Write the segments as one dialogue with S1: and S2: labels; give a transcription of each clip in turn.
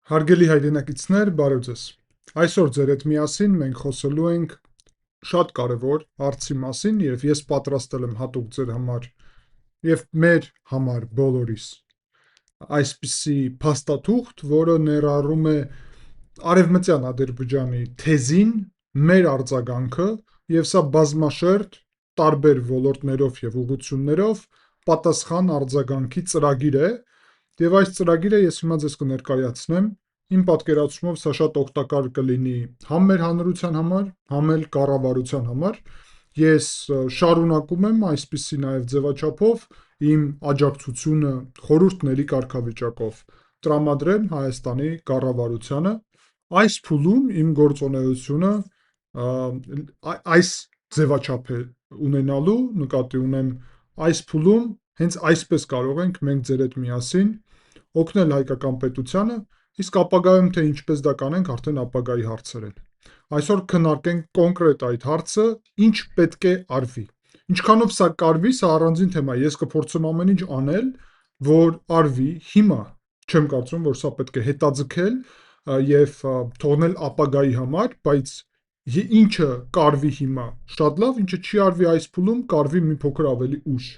S1: Հարգելի հայրենակիցներ, բարև ձեզ։ Այսօր ձեր հետ միասին մենք խոսելու ենք շատ կարևոր հարցի մասին, եւ ես պատրաստել եմ հատուկ ձեր համար եւ մեր համար բոլորիս այսպիսի փաստաթուղթ, որը ներառում է Արևմտյան Ադրբեջանի թեզին, մեր արձագանքը, եւ սա բազմաշերտ տարբեր ոլորտներով եւ ուղղություններով պատասխան արձագանքի ծրագիր է, եւ այս ծրագիրը ես հիմա ձեզ կներկայացնեմ։ Իմ պատկերացումով սա շատ օգտակար կլինի համ մեր հանրության համար, համ էլ կառավարության համար։ Ես շարունակում եմ այսպիսի նաև ձևաչափով իմ աջակցությունը խորհուրդների կարգավիճակով տրամադրել Հայաստանի կառավարությանը։ Այս փուլում իմ գործունեությունը այս ձևաչափ է ունենալու, նկատի ունեմ այս փուլում հենց այսպես կարող ենք մենք ձեր հետ միասին օգնել հայկական պետությանը, իսկ ապագայում թե ինչպես դա կանենք, արդեն ապագայի հարցեր են։ Այսօր քննարկենք կոնկրետ այդ հարցը, ինչ պետք է արվի։ Ինչքանով սա կարվի, սա առանձին թեմա է։ Ես կփորձեմ ամեն ինչ անել, որ արվի հիմա։ Չեմ կարծում, որ սա պետք է հետաձգել եւ թողնել ապագայի համար, բայց ինչը կարվի հիմա, շատ լավ, ինչը չի արվի այս փուլում, կարվի մի փոքր ավելի ուշ։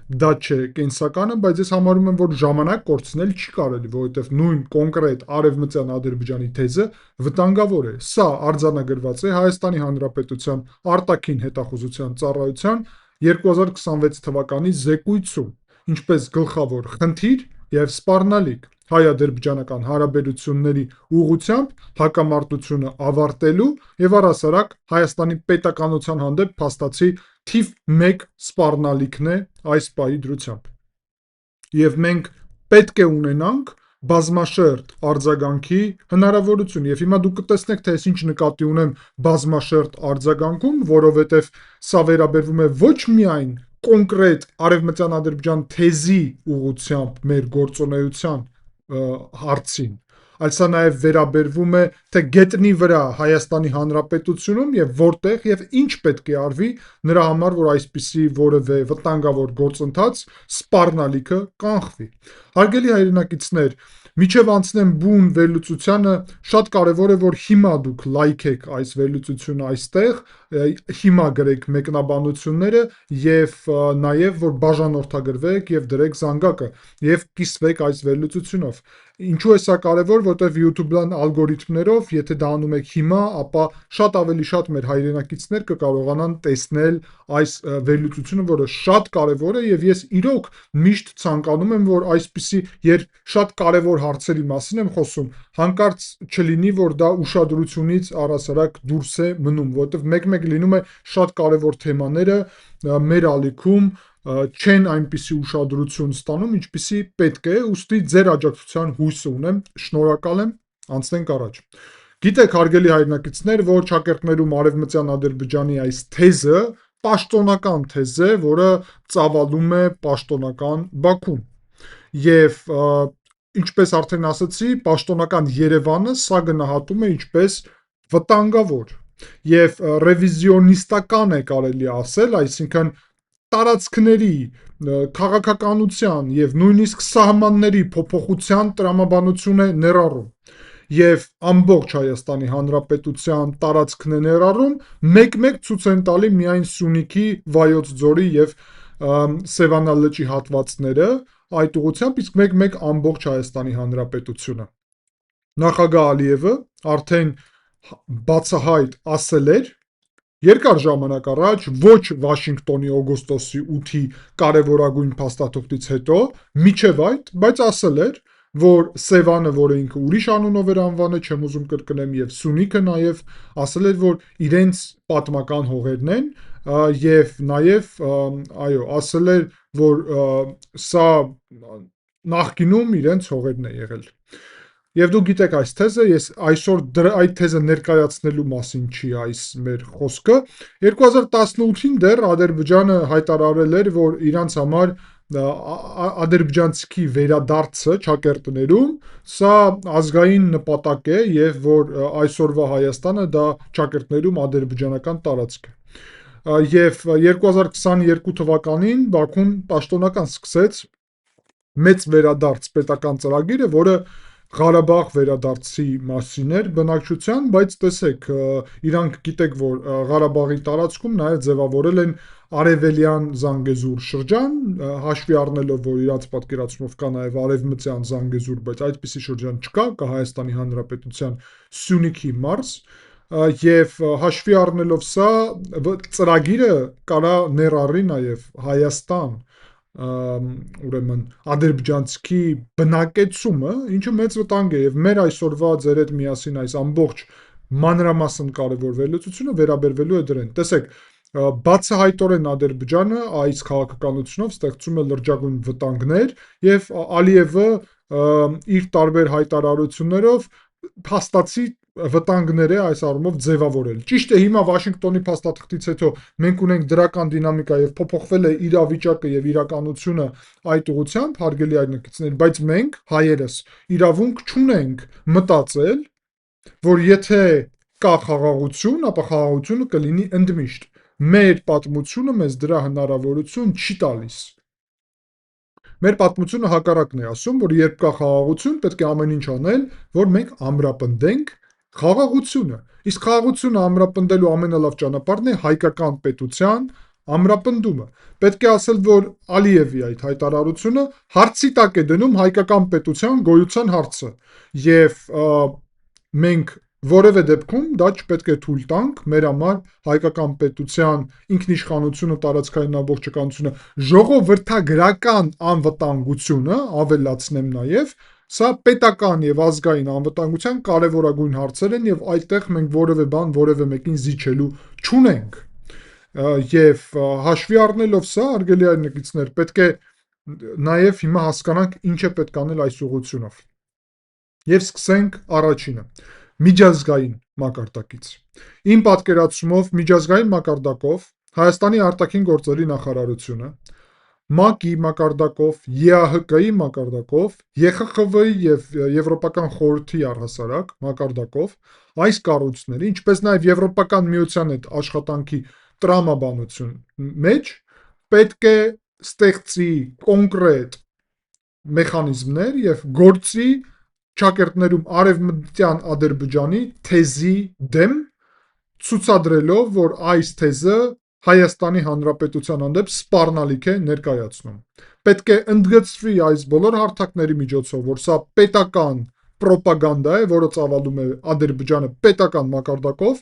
S1: Դա չէ կենսականը, բայց ես համարում եմ, որ ժամանակ կորցնել չի կարելի, որովհետև նույն կոնկրետ Արևմտյան Ադրբեջանի թեզը վտանգավոր է։ Սա արձանագրված է Հայաստանի Հանրապետության արտաքին հետախուզության ծառայության 2026 թվականի զեկույցում, ինչպես գլխավոր խնդիր եւ սպառնալիք հայ-ադրբեջանական հարաբերությունների ուղղությամբ հակամարտությունը ավարտելու եւ առհասարակ Հայաստանի պետականության հանդեպ փաստացի թիվ 1 սպառնալիքն է այս պահի դրությամբ։ Եվ մենք պետք է ունենանք բազմաշերտ արձագանքի հնարավորություն, եւ հիմա դուք կտեսնեք, թե ես ինչ նկատի ունեմ բազմաշերտ արձագանքում, որովհետեւ սա վերաբերվում է ոչ միայն կոնկրետ Արևմտյան Ադրբեջան թեզի ուղղությամբ մեր գործունեության հարցին, այլ սա նաև վերաբերվում է թե գետնի վրա Հայաստանի Հանրապետությունում եւ որտեղ եւ ինչ պետք է արվի նրա համար, որ այսպիսի որևէ վտանգավոր գործընթաց սպառնալիքը կանխվի։ Հարգելի հայրենակիցներ, միջև անցնեմ բուն վերլուծությանը, շատ կարևոր է, որ հիմա դուք լայքեք այս վերլուծությունը այստեղ, հիմա գրեք մեկնաբանությունները եւ նաեւ որ բաժանորդագրվեք եւ դրեք զանգակը եւ կիսվեք այս վերլուծությունով։ Ինչու է սա կարևոր, որտեղ YouTube-յան ալգորիթմներով, եթե դա անում եք հիմա, ապա շատ ավելի շատ մեր հայրենակիցներ կկարողանան տեսնել այս վերլուծությունը, որը շատ կարևոր է եւ ես իրոք միշտ ցանկանում եմ, որ այսպիսի երբ շատ կարևոր հարցերի մասին եմ խոսում, հանկարծ չլինի, որ դա ուշադրությունից առհասարակ դուրս է մնում, որովհետեւ մեկ-մեկ լինում է շատ կարևոր թեմաները մեր ալիքում չեն այնպիսի ուշադրություն ստանում, ինչպիսի պետք է, ուստի ձեր աջակցության հույսը ունեմ, շնորհակալ եմ, անցնենք առաջ։ Գիտեք, հարգելի հայրենակիցներ, որ ճակերտներում Արևմտյան Ադրբեջանի այս թեզը պաշտոնական թեզ է, որը ծավալում է պաշտոնական Բաքուն։ Եվ ինչպես արդեն ասացի, պաշտոնական Երևանը սա գնահատում է ինչպես վտանգավոր եւ ռևիզիոնիստական է կարելի ասել, այսինքն տարածքների, քաղաքականության եւ նույնիսկ սահմանների փոփոխության տրամաբանություն է ներառում եւ ամբողջ Հայաստանի Հանրապետության տարածքն է ներառում, մեկ-մեկ ցույց են տալի միայն Սյունիքի, Վայոց ձորի եւ Սևանա լճի հատվածները այդ ուղղությամբ, իսկ մեկ-մեկ ամբողջ Հայաստանի Հանրապետությունը։ Նախագահ Ալիևը արդեն բացահայտ ասել էր երկար ժամանակ առաջ, ոչ Վաշինգտոնի օգոստոսի 8-ի կարևորագույն փաստաթղթից հետո, միջև այդ, բայց ասել էր, որ Սևանը, որը ինքը ուրիշ անունով էր անվանել, չեմ ուզում կրկնեմ, եւ Սյունիքը նաեւ ասել էր, որ իրենց պատմական հողերն են եւ նաեւ այո, ասել էր, որ սա նախկինում իրենց հողերն է եղել։ Եվ դուք գիտեք այս թեզը, ես այսօր այդ թեզը ներկայացնելու մասին չի այս մեր խոսքը։ 2018-ին դեռ Ադրբեջանը հայտարարել էր, որ իրանց համար ադրբեջանցիքի վերադարձը ճակերտներում սա ազգային նպատակ է եւ որ այսօրվա Հայաստանը դա ճակերտներում ադրբեջանական տարածք է։ Եվ 2022 թվականին Բաքուն պաշտոնական սկսեց մեծ վերադարձ պետական ծրագիրը, որը Ղարաբաղ վերադարձի մասին էր բնակչության, բայց տեսեք, իրանք գիտեք, որ Ղարաբաղի տարածքում նաև ձևավորել են արևելյան Զանգեզուր շրջան, հաշվի առնելով, որ իրանց պատկերացումով կա նաև արևմտյան Զանգեզուր, բայց այդպիսի շրջան չկա, կա Հայաստանի Հանրապետության Սյունիքի մարզ, եւ հաշվի առնելով սա, ծրագիրը կարա ներառի նաև Հայաստան, ուրեմն ադրբեջանցի բնակեցումը, ինչը մեծ վտանգ է եւ մեր այսօրվա ձեր հետ միասին այս ամբողջ մանրամասն կարևոր վերլուծությունը վերաբերվելու է դրան։ Տեսեք, բացահայտորեն Ադրբեջանը այս քաղաքականությունով ստեղծում է լրջագույն վտանգներ եւ Ալիևը իր տարբեր հայտարարություններով փաստացի վտանգներ է այս առումով ձևավորել։ Ճիշտ է, հիմա Վաշինգտոնի փաստաթղթից հետո մենք ունենք դրական դինամիկա եւ փոփոխվել է իրավիճակը եւ իրականությունը այդ ուղղությամբ, հարգելի այրնակիցներ, բայց մենք հայերս իրավունք չունենք մտածել, որ եթե կա խաղաղություն, ապա խաղաղությունը կլինի ընդմիշտ։ Մեր պատմությունը մեզ դրա հնարավորություն չի տալիս։ Մեր պատմությունը հակառակն է ասում, որ երբ կա խաղաղություն, պետք է ամեն ինչ անել, որ մենք ամրապնդենք խաղաղությունը։ Իսկ խաղաղությունը ամրապնդելու ամենալավ ճանապարհն է հայկական պետության ամրապնդումը։ Պետք է ասել, որ Ալիևի այդ հայտարարությունը հարցի տակ է դնում հայկական պետության գոյության հարցը, եւ մենք որևէ դեպքում դա չպետք է թույլ տանք մեր համար հայկական պետության ինքնիշխանությունը, տարածքային ամբողջականությունը, ժողովրդագրական անվտանգությունը, ավելացնեմ նաև, սա պետական եւ ազգային անվտանգության կարևորագույն հարցեր են եւ այդտեղ մենք որևէ բան որևէ մեկին զիջելու չունենք։ Եվ հաշվի առնելով սա, արգելի այրնակիցներ, պետք է նաև հիմա հասկանանք ինչ է պետք անել այս ուղղությունով։ Եվ սկսենք առաջինը՝ միջազգային մակարդակից։ Իմ պատկերացումով միջազգային մակարդակով Հայաստանի արտաքին գործերի նախարարությունը, ՄԱԿ-ի մակարդակով, ԵԱՀԿ-ի մակարդակով, ԵԽԽՎ-ի եւ Եվրոպական խորհրդի առհասարակ մակարդակով այս կառույցների, ինչպես նաեւ Եվրոպական միության հետ աշխատանքի տրամաբանություն մեջ պետք է ստեղծի կոնկրետ մեխանիզմներ եւ գործի ճակերտներում արևմտյան Ադրբեջանի թեզի դեմ, ցուցադրելով, որ այս թեզը Հայաստանի Հանրապետության հանդեպ սպառնալիք է ներկայացնում։ Պետք է ընդգծվի այս բոլոր հարթակների միջոցով, որ սա պետական պրոպագանդա է, որը ծավալում է Ադրբեջանը պետական մակարդակով,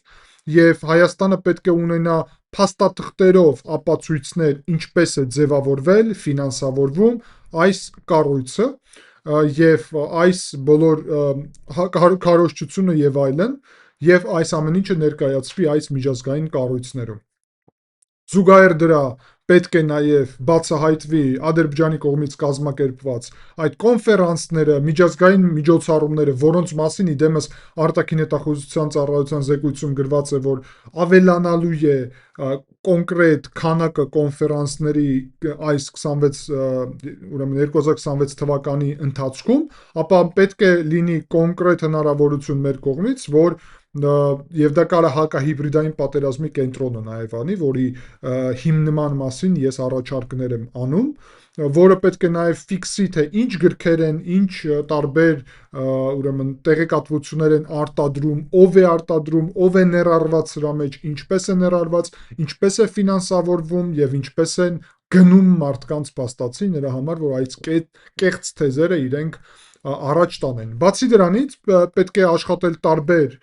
S1: եւ Հայաստանը պետք է ունենա փաստաթղթերով ապացույցներ, ինչպես է ձևավորվել, ֆինանսավորվում այս կառույցը եւ այս բոլոր քարոզչությունը եւ այլն, եւ այս ամեն ինչը ներկայացվի այս միջազգային կառույցներում։ Զուգահեռ դրա պետք է նաև բացահայտվի Ադրբեջանի կողմից կազմակերպված այդ կոնֆերանսները, միջազգային միջոցառումները, որոնց մասին իդեմս արտաքին հետախուզության ծառայության զեկույցում գրված է, որ ավելանալու է կոնկրետ քանակը կոնֆերանսների այս 2026 թվականի ընթացքում, ապա պետք է լինի կոնկրետ հնարավորություն մեր կողմից, որ եւ դա կարա հակահիբրիդային պատերազմի կենտրոնը նաև անի, որի հիմնման մասին ես առաջարկներ եմ անում, որը պետք է նաև ֆիքսի, թե ինչ գրքեր են, ինչ տարբեր ուրեմն տեղեկատվություններ են արտադրում, ով է արտադրում, ով է ներառված սրա մեջ, ինչպես է ներառված, ինչպես է ֆինանսավորվում եւ ինչպես են գնում մարդկանց փաստացի նրա համար, որ այս կեղծ թեզերը իրենք առաջ տանեն։ Բացի դրանից պետք է աշխատել տարբեր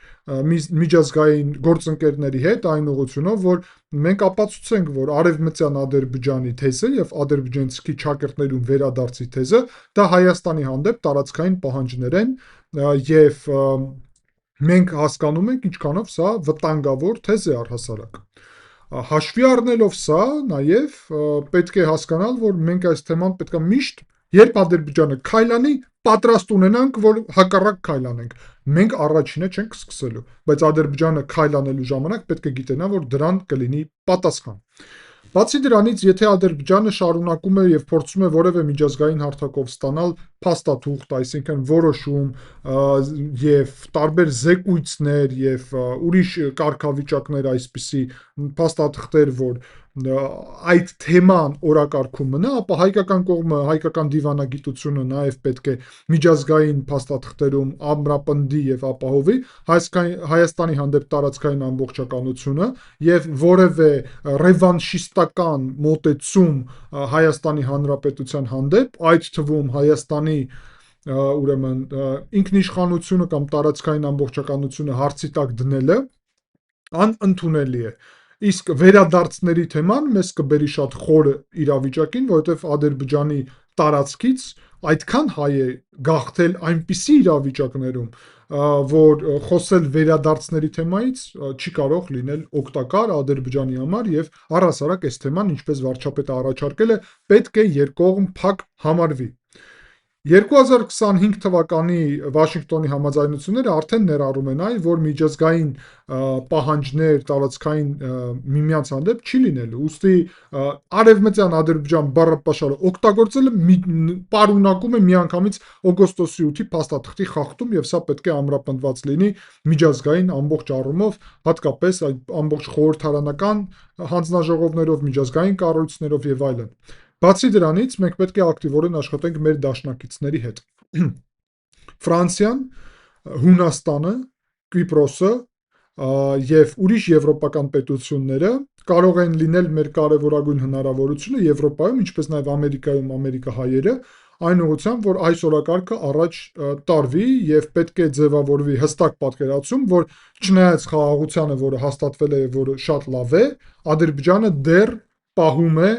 S1: միջազգային գործընկերների հետ այն ուղղությունով, որ մենք ապացուցենք, որ արևմտյան Ադրբեջանի թեզը եւ ադրբեջանցի ճակերտներում վերադարձի թեզը դա Հայաստանի հանդեպ տարածքային պահանջներ են եւ մենք հասկանում ենք ինչքանով սա վտանգավոր թեզ է առհասարակ։ Հաշվի առնելով սա, նաև պետք է հասկանալ, որ մենք այս թեման պետք է միշտ, երբ Ադրբեջանը քայլանի, պատրաստ ունենանք, որ հակառակ քայլանենք։ Մենք առաջինը չենք սկսելու, բայց Ադրբեջանը քայլանելու ժամանակ պետք է գիտենա, որ դրան կլինի պատասխան։ Բացի դրանից, եթե Ադրբեջանը շարունակում է եւ փորձում է որևէ միջազգային հարթակով ստանալ փաստաթուղթ, այսինքն որոշում եւ տարբեր զեկույցներ եւ ուրիշ կարգավիճակներ այսպիսի փաստաթղթեր, որ այդ թեման օրակարգում մնա, ապա հայկական կողմը, հայկական դիվանագիտությունը նաև պետք է միջազգային փաստաթղթերում ամրապնդի եւ ապահովի Հայաստանի հանդեպ տարածքային ամբողջականությունը եւ որևէ ռևանշիստական մոտեցում Հայաստանի Հանրապետության հանդեպ, այդ թվում Հայաստանի ուրեմն ինքնիշխանությունը կամ տարածքային ամբողջականությունը հարցի տակ դնելը անընդունելի է։ Իսկ վերադարձների թեման մեզ կբերի շատ խորը իրավիճակին, որովհետև Ադրբեջանի տարածքից այդքան հայ է գաղթել այնպիսի իրավիճակներում, որ խոսել վերադարձների թեմայից չի կարող լինել օգտակար Ադրբեջանի համար եւ առհասարակ այս թեման, ինչպես վարչապետը առաջարկել է, պետք է երկկողմ փակ համարվի։ 2025 թվականի Վաշինգտոնի համաձայնությունները արդեն ներառում են այն, որ միջազգային պահանջներ տարածքային միմյանց հանդեպ չի լինելու։ Ուստի արևմտյան Ադրբեջան բառապաշարը օգտագործելը պարունակում է միանգամից օգոստոսի 8-ի փաստաթղթի խախտում եւ սա պետք է ամրապնդված լինի միջազգային ամբողջ առումով, հատկապես այդ ամբողջ խորհրդարանական հանձնաժողովներով, միջազգային կառույցներով եւ այլն։ Բացի դրանից, մենք պետք է ակտիվորեն աշխատենք մեր դաշնակիցների հետ։ Ֆրանսիան, Հունաստանը, Կիպրոսը եւ ուրիշ եվրոպական պետությունները կարող են լինել մեր կարևորագույն հնարավորությունը Եվրոպայում, ինչպես նաեւ Ամերիկայում ամերիկահայերը, այն ուղղությամբ, որ այս օրակարգը առաջ տարվի եւ պետք է ձևավորվի հստակ պատկերացում, որ չնայած խաղաղությանը, որը հաստատվել է, որը շատ լավ է, Ադրբեջանը դեռ պահում է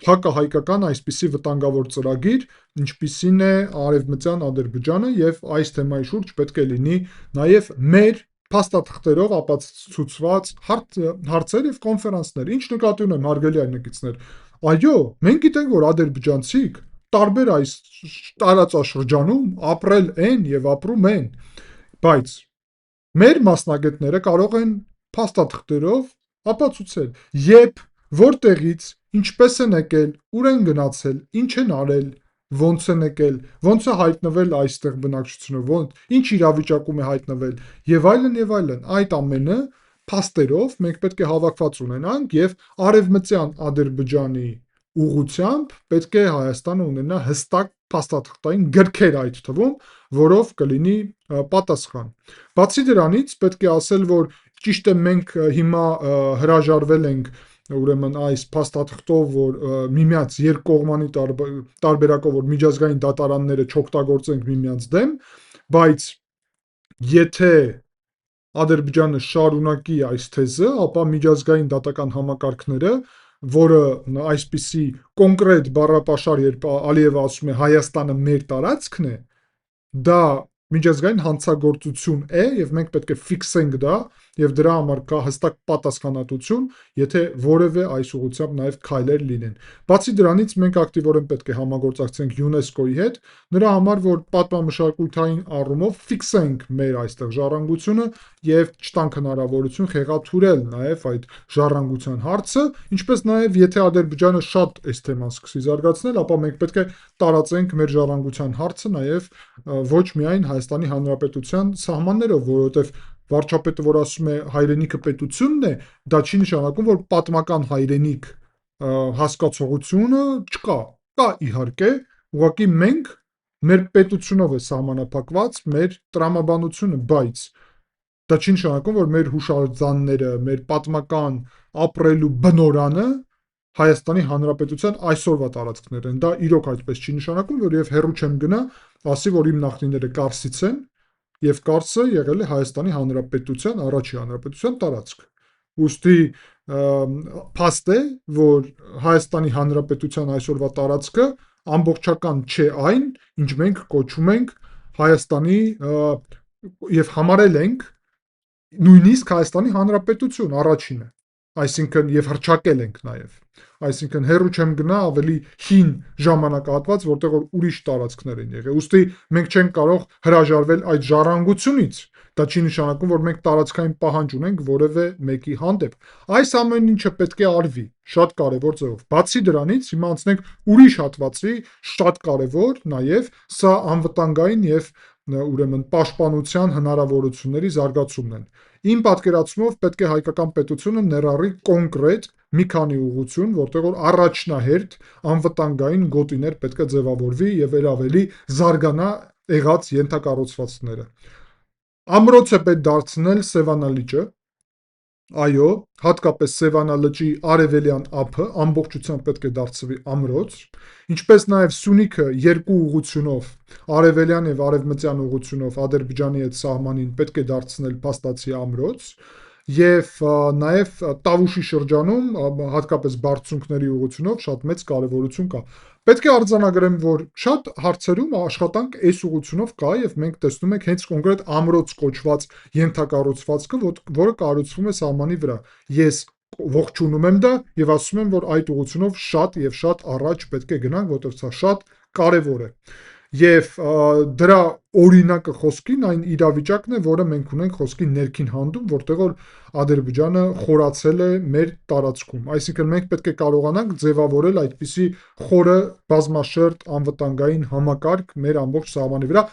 S1: հակահայկական այսպիսի վտանգավոր ծրագիր, ինչպիսին է Արևմտյան Ադրբեջանը եւ այս թեմայի շուրջ պետք է լինի նաեւ մեր փաստաթղթերով ապացուցված հարցեր եւ կոնֆերանսներ։ Ինչ նկատի ունեմ, հարգելի այրենակիցներ, այո, մենք գիտենք, որ ադրբեջանցիք տարբեր այս տարածաշրջանում ապրել են եւ ապրում են, բայց մեր մասնագետները կարող են փաստաթղթերով ապացուցել, երբ, որտեղից, ինչպես են եկել, ուր են գնացել, ինչ են արել, ոնց են եկել, ոնց է հայտնվել այստեղ բնակչությունը, ինչ իրավիճակում է հայտնվել եւ այլն եւ այլն։ Այդ ամենը փաստերով մենք պետք է հավաքված ունենանք եւ արևմտյան Ադրբեջանի ուղղությամբ պետք է Հայաստանը ունենա հստակ փաստաթղթային գրքեր այդ թվում, որով կլինի պատասխան։ Բացի դրանից պետք է ասել, որ ճիշտ է մենք հիմա հրաժարվել ենք ուրեմն այս փաստաթղթով, որ միմյանց երկկողմանի տարբերակով, որ միջազգային դատարանները չօգտագործենք միմյանց դեմ, բայց եթե Ադրբեջանը շարունակի այս թեզը, ապա միջազգային դատական համակարգները, որը այսպիսի կոնկրետ բառապաշար, երբ Ալիևը ասում է Հայաստանը մեր տարածքն է, դա միջազգային հանցագործություն է եւ մենք պետք է ֆիքսենք դա եւ դրա համար կա հստակ պատասխանատվություն, եթե որևէ այս ուղղությամբ նաեւ քայլեր լինեն։ Բացի դրանից մենք ակտիվորեն պետք է համագործակցենք ՅՈՒՆԵՍԿՕ-ի հետ, նրա համար որ պատմամշակութային առումով ֆիքսենք մեր այստեղ ժառանգությունը եւ չտանք հնարավորություն խեղաթյուրել նաեւ այդ ժառանգության հարցը, ինչպես նաեւ եթե Ադրբեջանը շատ այս թեման սկսի զարգացնել, ապա մենք պետք է տարածենք մեր ժառանգության հարցը նաեւ ոչ միայն Հայաստանի Հանրապետության սահմաններով, որովհետեւ վարչապետը, որ ասում է հայրենիքը պետությունն է, դա չի նշանակում, որ պատմական հայրենիք հասկացողությունը չկա։ Կա իհարկե, ուղղակի մենք մեր պետությունով է սահմանափակված մեր տրամաբանությունը, բայց դա չի նշանակում, որ մեր հուշարձանները, մեր պատմական ապրելու բնորանը Հայաստանի Հանրապետության այսօրվա տարածքներ են։ Դա իրոք այդպես չի նշանակում, որ եւ հերու չեմ գնա, ասի, որ իմ նախնիները Կարսից են, եւ Կարսը եղել է Հայաստանի Հանրապետության, առաջի հանրապետության տարածք։ Ուստի փաստ է, որ Հայաստանի Հանրապետության այսօրվա տարածքը ամբողջական չէ այն, ինչ մենք կոչում ենք Հայաստանի եւ համարել ենք նույնիսկ Հայաստանի Հանրապետություն առաջինը, այսինքն եւ հռչակել ենք նաեւ, այսինքն հերու չեմ գնա ավելի հին ժամանակահատված, որտեղ որ ուրիշ տարածքներ են եղել։ Ուստի մենք չենք կարող հրաժարվել այդ ժառանգությունից, դա չի նշանակում, որ մենք տարածքային պահանջ ունենք որևէ մեկի հանդեպ։ Այս ամեն ինչը պետք է արվի շատ կարևոր ձևով։ Բացի դրանից, հիմա անցնենք ուրիշ հատվածի, շատ կարևոր նաև սա անվտանգային եւ ուրեմն պաշտպանության հնարավորությունների զարգացումն են։ Իմ պատկերացումով պետք է հայկական պետությունը ներառի կոնկրետ մի քանի ուղղություն, որտեղ որ առաջնահերթ անվտանգային գոտիներ պետք է ձևավորվի եւ ավելի զարգանա եղած ենթակառուցվածքները։ Ամրոց է պետք դարձնել Սևանա լիճը, այո, հատկապես Սևանա լճի արևելյան ափը ամբողջությամբ պետք է դարձվի ամրոց, ինչպես նաև Սյունիքը երկու ուղղությունով, արևելյան եւ արևմտյան ուղղությունով Ադրբեջանի հետ սահմանին պետք է դարձնել փաստացի ամրոց, եւ նաև Տավուշի շրջանում, հատկապես բարձունքների ուղղությունով շատ մեծ կարևորություն կա։ Պետք է արձանագրեմ, որ շատ հարցերում աշխատանք այս ուղղությունով կա եւ մենք տեսնում ենք հենց կոնկրետ ամրոց կոչված ենթակառուցվածքը, որը կառուցվում է սահմանի վրա։ Ես ողջունում եմ դա եւ ասում եմ, որ այդ ուղղությունով շատ եւ շատ առաջ պետք է գնանք, որովհետեւ սա շատ կարեւոր է։ Եվ դրա օրինակը խոսքին այն իրավիճակն է, որը մենք ունենք խոսքի ներքին հանդում, որտեղ որ Ադրբեջանը խորացել է մեր տարածքում։ Այսինքն մենք պետք է կարողանանք ձևավորել այդպիսի խորը բազմաշերտ անվտանգային համակարգ մեր ամբողջ սահմանի վրա,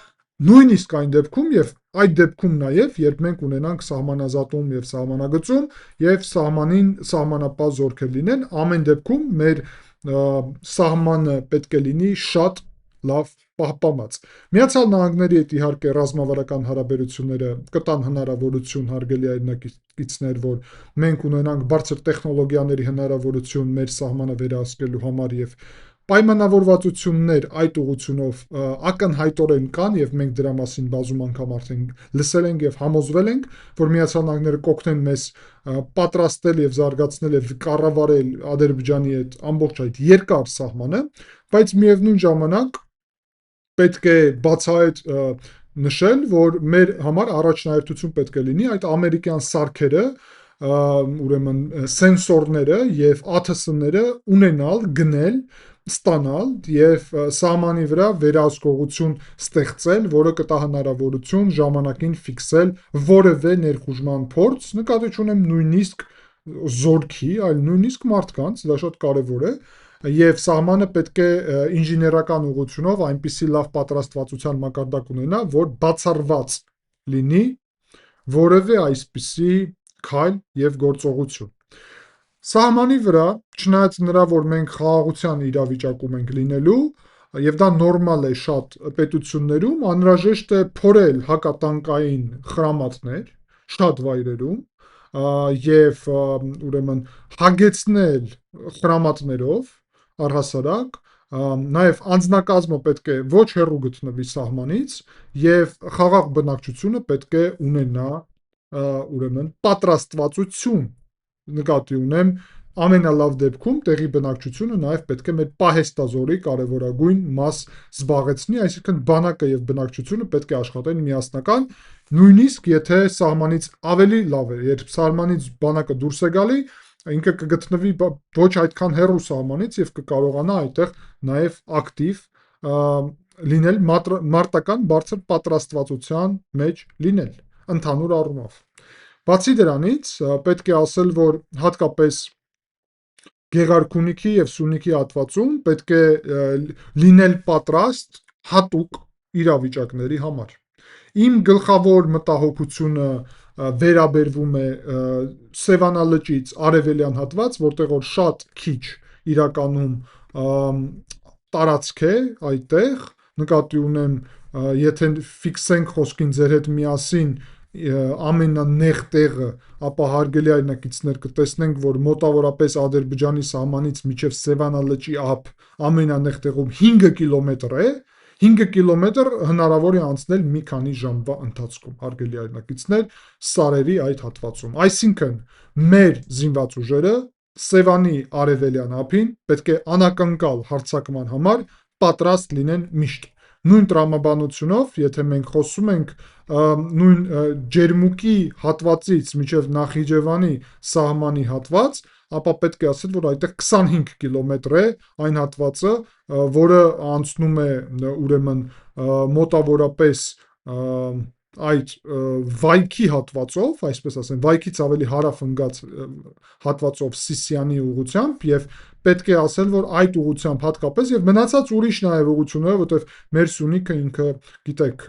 S1: նույնիսկ այն դեպքում եւ այդ դեպքում նաեւ, երբ մենք ունենանք սահմանազատում եւ սահմանագծում եւ սահմանապահ զորքեր լինեն, ամեն դեպքում մեր սահմանը պետք է լինի շատ լավ պահպանված։ Միացյալ Նահանգների հետ իհարկե ռազմավարական հարաբերությունները կտան հնարավորություն, հարգելի այրենակիցներ, որ մենք ունենանք բարձր տեխնոլոգիաների հնարավորություն մեր սահմանը վերահսկելու համար եւ պայմանավորվածություններ այդ ուղղությունով ակնհայտորեն կան եւ մենք դրա մասին բազում անգամ արդեն լսել ենք եւ համոզվել ենք, որ Միացյալ Նահանգները կօգնեն մեզ պատրաստել եւ զարգացնել եւ կառավարել Ադրբեջանի հետ ամբողջ այդ երկար սահմանը, բայց միևնույն ժամանակ պետք է բացահայտ նշել, որ մեր համար առաջնահերթություն պետք է լինի այդ ամերիկյան սարքերը, ուրեմն սենսորները եւ ԱԹՍ-ները ունենալ, գնել, ստանալ եւ սահմանի վրա վերահսկողություն ստեղծել, որը կտա հնարավորություն ժամանակին ֆիքսել որևէ ներխուժման փորձ, նկատի ունեմ նույնիսկ զորքի, այլ նույնիսկ մարդկանց, դա շատ կարեւոր է, եւ սահմանը պետք է ինժեներական ուղղությունով այնպիսի լավ պատրաստվածության մակարդակ ունենա, որ բացառված լինի որևէ այսպիսի քայլ եւ գործողություն։ Սահմանի վրա, չնայած նրա, որ մենք խաղաղության իրավիճակում ենք լինելու, եւ դա նորմալ է շատ պետություններում, անհրաժեշտ է փորել հակատանկային խրամատներ շատ վայրերում եւ ուրեմն հագեցնել խրամատներով առհասարակ, նաև անձնակազմը պետք է ոչ հեռու գտնվի սահմանից եւ խաղաղ բնակչությունը պետք է ունենա ուրեմն պատրաստվածություն, նկատի ունեմ ամենալավ դեպքում տեղի բնակչությունը նաև պետք է մեր պահեստազորի կարևորագույն մաս զբաղեցնի, այսինքն բանակը եւ բնակչությունը պետք է աշխատեն միասնական, նույնիսկ եթե սահմանից ավելի լավ է, երբ սահմանից բանակը դուրս է գալի, ինքը կգտնվի ոչ այդքան հեռու սահմանից եւ կկարողանա այդտեղ նաեւ ակտիվ լինել մարտական բարձր պատրաստվածության մեջ լինել ընդհանուր առումով։ Բացի դրանից պետք է ասել, որ հատկապես Գեղարքունիքի եւ Սյունիքի հատվածում պետք է լինել պատրաստ հատուկ իրավիճակների համար։ Իմ գլխավոր մտահոգությունը վերաբերվում է Սևանա լճից արևելյան հատված, որտեղ որ շատ քիչ իրականում տարածք է այդտեղ, նկատի ունեմ, եթե ֆիքսենք խոսքին ձեր հետ միասին ամենանեղ տեղը, ապա հարգելի այրենակիցներ կտեսնենք, որ մոտավորապես Ադրբեջանի սահմանից մինչև Սևանա լճի ափ ամենանեղ տեղում 5 կիլոմետր է, 5 կիլոմետր հնարավոր է անցնել մի քանի ժամվա ընթացքում, հարգելի այրենակիցներ, սարերի այդ հատվածում։ Այսինքն մեր զինված ուժերը Սևանի արևելյան ափին պետք է անակնկալ հարձակման համար պատրաստ լինեն միշտ։ Նույն տրամաբանությունով, եթե մենք խոսում ենք նույն Ջերմուկի հատվածից մինչև Նախիջևանի սահմանի հատված, ապա պետք է ասել, որ այդտեղ 25 կիլոմետր է այն հատվածը, որը անցնում է ուրեմն մոտավորապես այդ վայքի հատվածով, այսպես ասեմ, վայքից ավելի հարավ ընկած հատվածով Սիսիանի ուղությամբ եւ պետք է ասել, որ այդ ուղությամբ հատկապես եւ մնացած ուրիշ նաեւ ուղությունները, որտեղ մեր Սյունիքը ինքը, գիտեք,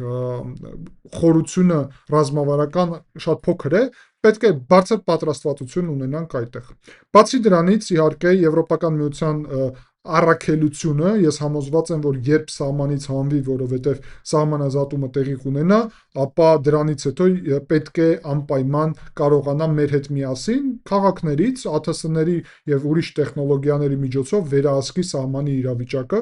S1: խորությունը ռազմավարական շատ փոքր է, պետք է բարձր պատրաստվածություն ունենանք այդտեղ։ Բացի դրանից, իհարկե, Եվրոպական միության առաքելությունը, ես համոզված եմ, որ երբ սահմանից հանվի, որովհետև սահմանազատումը տեղի կունենա, ապա դրանից հետո պետք է անպայման կարողանա մեր հետ միասին քաղաքներից, ԱԹՍ-ների եւ ուրիշ տեխնոլոգիաների միջոցով վերահսկի սահմանի իրավիճակը,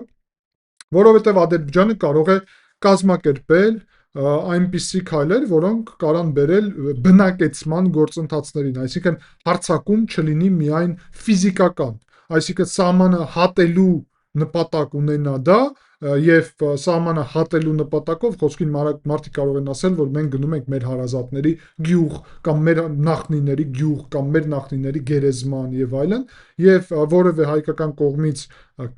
S1: որովհետև Ադրբեջանը կարող է կազմակերպել այնպիսի քայլեր, որոնք կարան բերել բնակեցման գործընթացներին, այսինքն հարձակում չլինի միայն ֆիզիկական, այսինքն սահմանը հատելու նպատակ ունենա դա, եւ սահմանը հատելու նպատակով խոսքին մարդիկ կարող են ասել, որ մենք գնում ենք մեր հարազատների գյուղ կամ մեր նախնիների գյուղ կամ մեր նախնիների գերեզման եւ այլն, եւ որևէ հայկական կողմից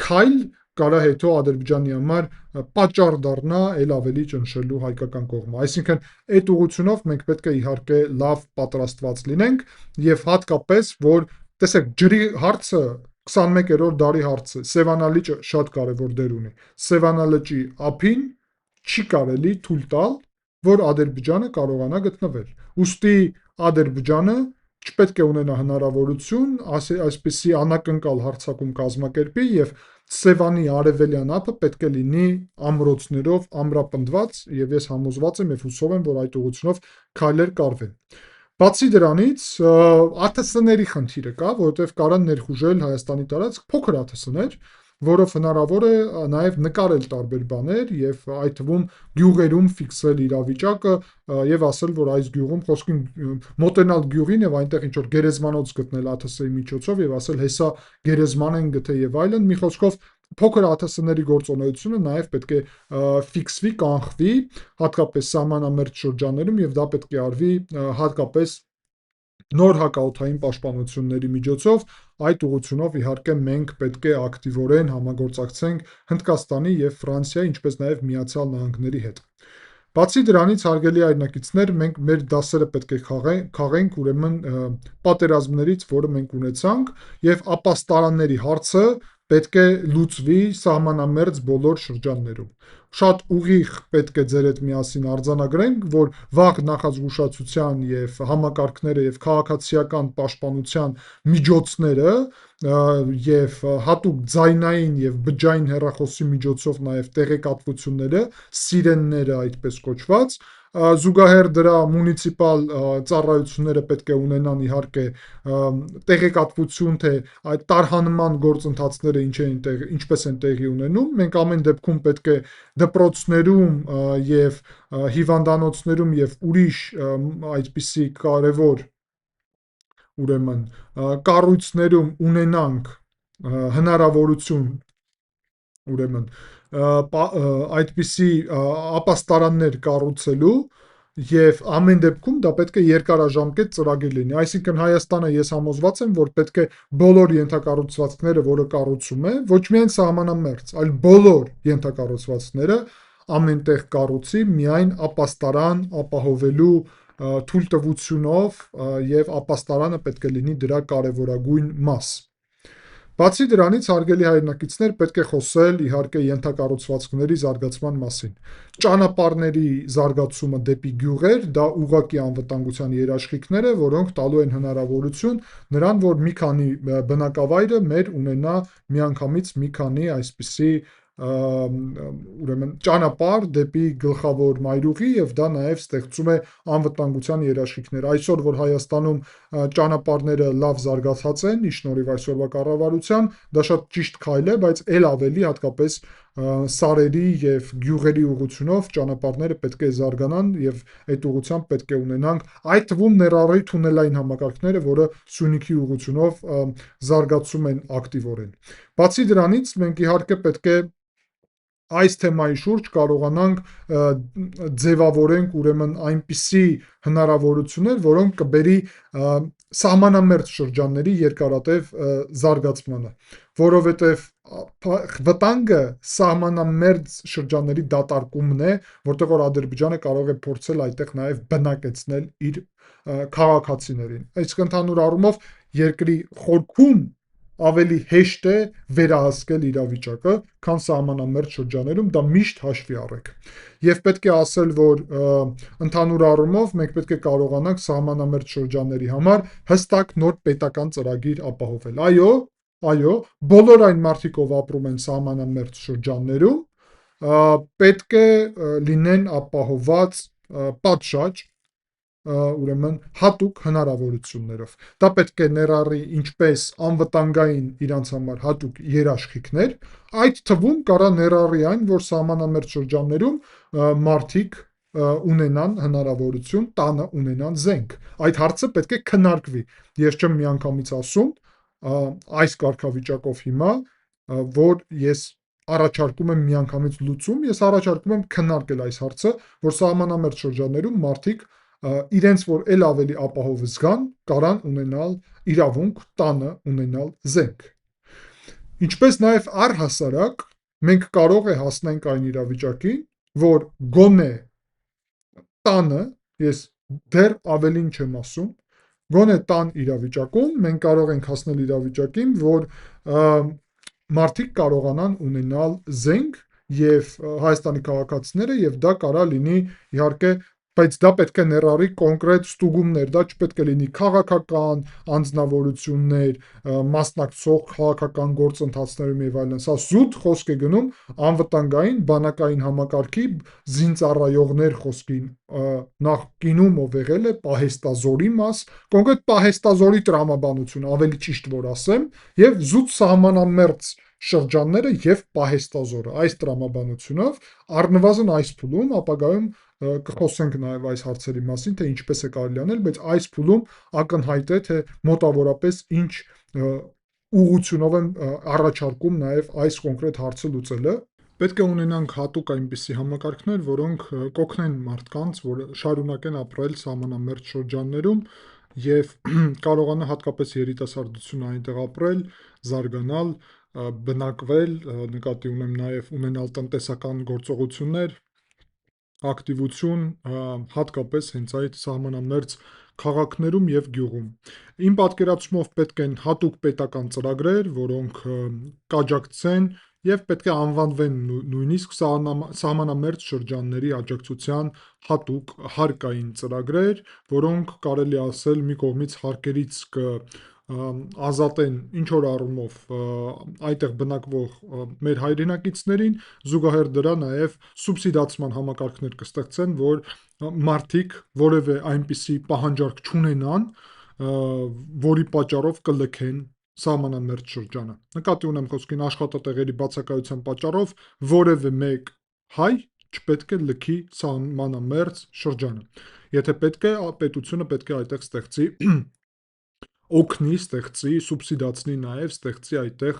S1: քայլ կարա հետո Ադրբեջանի համար պատճառ դառնա ել ավելի ճնշելու հայկական կողմը։ Այսինքն այդ ուղղությունով մենք պետք է իհարկե լավ պատրաստված լինենք եւ հատկապես որ տեսեք ջրի հարցը 21-րդ դարի հարցը, Սևանալիճը շատ կարևոր դեր ունի։ Սևանալճի ափին չի կարելի թույլ տալ, որ Ադրբեջանը կարողանա գտնվել։ Ուստի Ադրբեջանը չպետք է ունենա հնարավորություն այսպիսի անակնկալ հարձակում կազմակերպի եւ Սևանի արևելյան ափը պետք է լինի ամրոցներով ամրապնդված եւ ես համոզված եմ եւ հուսով եմ, որ այդ ուղղությունով քայլեր կարվեն։ Բացի դրանից, ԱԹՍ-ների խնդիրը կա, որովհետև կարան ներխուժել Հայաստանի տարածք փոքր ԱԹՍ-ներ, որով հնարավոր է նաև նկարել տարբեր բաներ եւ այդ թվում գյուղերում ֆիքսել իրավիճակը եւ ասել, որ այս գյուղում խոսքին մոտենալ գյուղին եւ այնտեղ ինչ որ գերեզմանոց գտնել ԱԹՍ-ի միջոցով եւ ասել հեսա գերեզման են գտե եւ այլն, մի խոսքով փոքր ԱԹՍ-ների գործունեությունը նաև պետք է ֆիքսվի, կանխվի, հատկապես սահմանամերձ շրջաններում եւ դա պետք է արվի հատկապես նոր հակաօդային պաշտպանությունների միջոցով, այդ ուղղությունով իհարկե մենք պետք է ակտիվորեն համագործակցենք Հնդկաստանի եւ Ֆրանսիայի, ինչպես նաեւ Միացյալ Նահանգների հետ։ Բացի դրանից, հարգելի այրնակիցներ, մենք մեր դասերը պետք է քաղենք ուրեմն պատերազմներից, որը մենք ունեցանք, եւ ապաստարանների հարցը պետք է լուծվի սահմանամերձ բոլոր շրջաններում։ Շատ ուղիղ պետք է ձեր հետ միասին արձանագրենք, որ վաղ նախազգուշացության եւ համակարգները եւ քաղաքացիական պաշտպանության միջոցները եւ հատուկ ձայնային եւ բջջային հեռախոսի միջոցով նաեւ տեղեկատվությունները, սիրենները այդպես կոչված, զուգահեռ դրա մունիցիպալ ծառայությունները պետք է ունենան իհարկե տեղեկատվություն, թե այդ տարհանման գործընթացները ինչպես են տեղի ունենում։ Մենք ամեն դեպքում պետք է դպրոցներում եւ հիվանդանոցներում եւ ուրիշ այդպիսի կարևոր ուրեմն կառույցներում ունենանք հնարավորություն ուրեմն այդպիսի ապաստարաններ կառուցելու եւ ամեն դեպքում դա պետք է երկարաժամկետ ծրագիր լինի։ Այսինքն Հայաստանը ես համոզված եմ, որ պետք է բոլոր ենթակառուցվածքները, որը կառուցում է, ոչ միայն սահմանամերձ, այլ բոլոր ենթակառուցվածքները ամենտեղ կառուցի միայն ապաստարան ապահովելու թույլտվությունով եւ ապաստարանը պետք է լինի դրա կարևորագույն մաս։ Բացի դրանից, հարգելի հայրենակիցներ, պետք է խոսել իհարկե ենթակառուցվածքների զարգացման մասին։ Ճանապարհների զարգացումը դեպի գյուղեր, դա ուղղակի անվտանգության երաշխիքներ է, որոնք տալու են հնարավորություն նրան, որ մի քանի բնակավայրը մեր ունենա միանգամից մի քանի այսպիսի ուրեմն ճանապարհ դեպի գլխավոր մայրուղի եւ դա նաեւ ստեղծում է անվտանգության երաշխիքներ։ Այսօր որ Հայաստանում ճանապարհները լավ զարգացած են, ի շնորհիվ այսօրվա կառավարության, դա շատ ճիշտ քայլ է, բայց ել ավելի հատկապես սարերի եւ գյուղերի ուղղությունով ճանապարհները պետք է զարգանան եւ այդ ուղղությամբ պետք է ունենանք այդ թվում ներառի թունելային համակարգները, որը Սյունիքի ուղղությունով զարգացում են ակտիվորեն։ Բացի դրանից մենք իհարկե պետք է այս թեմայի շուրջ կարողանանք ձևավորենք ուրեմն այնպիսի հնարավորություններ, որոնք կբերի սահմանամերձ շրջանների երկարատև զարգացմանը, որովհետև վտանգը սահմանամերձ շրջանների դատարկումն է, որտեղ որ Ադրբեջանը կարող է փորձել այդտեղ նաև բնակեցնել իր քաղաքացիներին։ Այսինքն ընդհանուր առումով երկրի խորքում ավելի հեշտ է վերահսկել իրավիճակը, քան սահմանամերձ շրջաներում, դա միշտ հաշվի առեք։ Եվ պետք է ասել, որ ընդհանուր առումով մենք պետք է կարողանանք սահմանամերձ շրջանների համար հստակ նոր պետական ծրագիր ապահովել։ Այո, բոլոր այն մարդիկ, ով ապրում են սահմանամերձ շրջաններում, պետք է լինեն ապահոված պատշաճ, ուրեմն հատուկ հնարավորություններով։ Դա պետք է ներառի ինչպես անվտանգային իրանց համար հատուկ երաշխիքներ, այդ թվում կարա ներառի այն, որ սահմանամերձ շրջաններում մարդիկ ունենան հնարավորություն տանը ունենան զենք։ Այդ հարցը պետք է քննարկվի։ Ես չեմ միանգամից ասում այս կարգավիճակով հիմա, որ ես առաջարկում եմ միանգամից լուծում, ես առաջարկում եմ քննարկել այս հարցը, որ սահմանամերձ շրջաններում մարդիկ իրենց որ էլ ավելի ապահով զգան, կարան ունենալ իրավունք տանը ունենալ զենք։ Ինչպես նաև առհասարակ մենք կարող է հասնենք այն իրավիճակին, որ գոնե տանը, ես դեռ ավելին չեմ ասում, գոնե տան իրավիճակում մենք կարող ենք հասնել իրավիճակին, որ մարդիկ կարողանան ունենալ զենք եւ Հայաստանի քաղաքացիները եւ դա կարա լինի իհարկե, բայց դա պետք է ներառի կոնկրետ ստուգումներ, դա չպետք է լինի քաղաքական անձնավորություններ, մասնակցող քաղաքական գործընթացներում եւ այլն, սա զուտ խոսք է գնում անվտանգային բանակային համակարգի զինծառայողներ խոսքին, նախկինում ով եղել է պահեստազորի մաս, կոնկրետ պահեստազորի տրամաբանություն, ավելի ճիշտ որ ասեմ, եւ զուտ սահմանամերձ շրջանները եւ պահեստազորը այս տրամաբանությունով առնվազն այս փուլում ապագայում կխոսենք նաև այս հարցերի մասին, թե ինչպես է կարելի անել, բայց այս փուլում ակնհայտ է, թե մոտավորապես ինչ ուղղությունով են առաջարկում նաև այս կոնկրետ հարցը լուծելը։ Պետք է ունենանք հատուկ այնպիսի համակարգներ, որոնք կօգնեն մարդկանց, որ շարունակեն ապրել սահմանամերձ շրջաններում եւ կարողանա հատկապես երիտասարդությունը այնտեղ ապրել, զարգանալ, բնակվել, նկատի ունեմ նաև ունենալ տնտեսական գործողություններ, ակտիվություն, հատկապես հենց այդ սահմանամերձ քաղաքներում եւ գյուղում։ Իմ պատկերացումով պետք են հատուկ պետական ծրագրեր, որոնք կաջակցեն եւ պետք է անվանվեն նույնիսկ սահմանամերձ շրջանների աջակցության հատուկ հարկային ծրագրեր, որոնք կարելի ասել մի կողմից հարկերից ազատեն ինչ որ առումով այդտեղ բնակվող մեր հայրենակիցներին, զուգահեռ դրա նաև սուբսիդացման համակարգներ կստեղծեն, որ մարդիկ որևէ այնպիսի պահանջարկ չունենան, որի պատճառով կլքեն սահմանամերձ շրջանը։ Նկատի ունեմ խոսքին աշխատատեղերի բացակայության պատճառով որևէ մեկ հայ չպետք է լքի սահմանամերձ շրջանը։ Եթե պետք է, պետությունը պետք է այդտեղ ստեղծի օգնի, ստեղծի, սուբսիդացնի նաև ստեղծի այդտեղ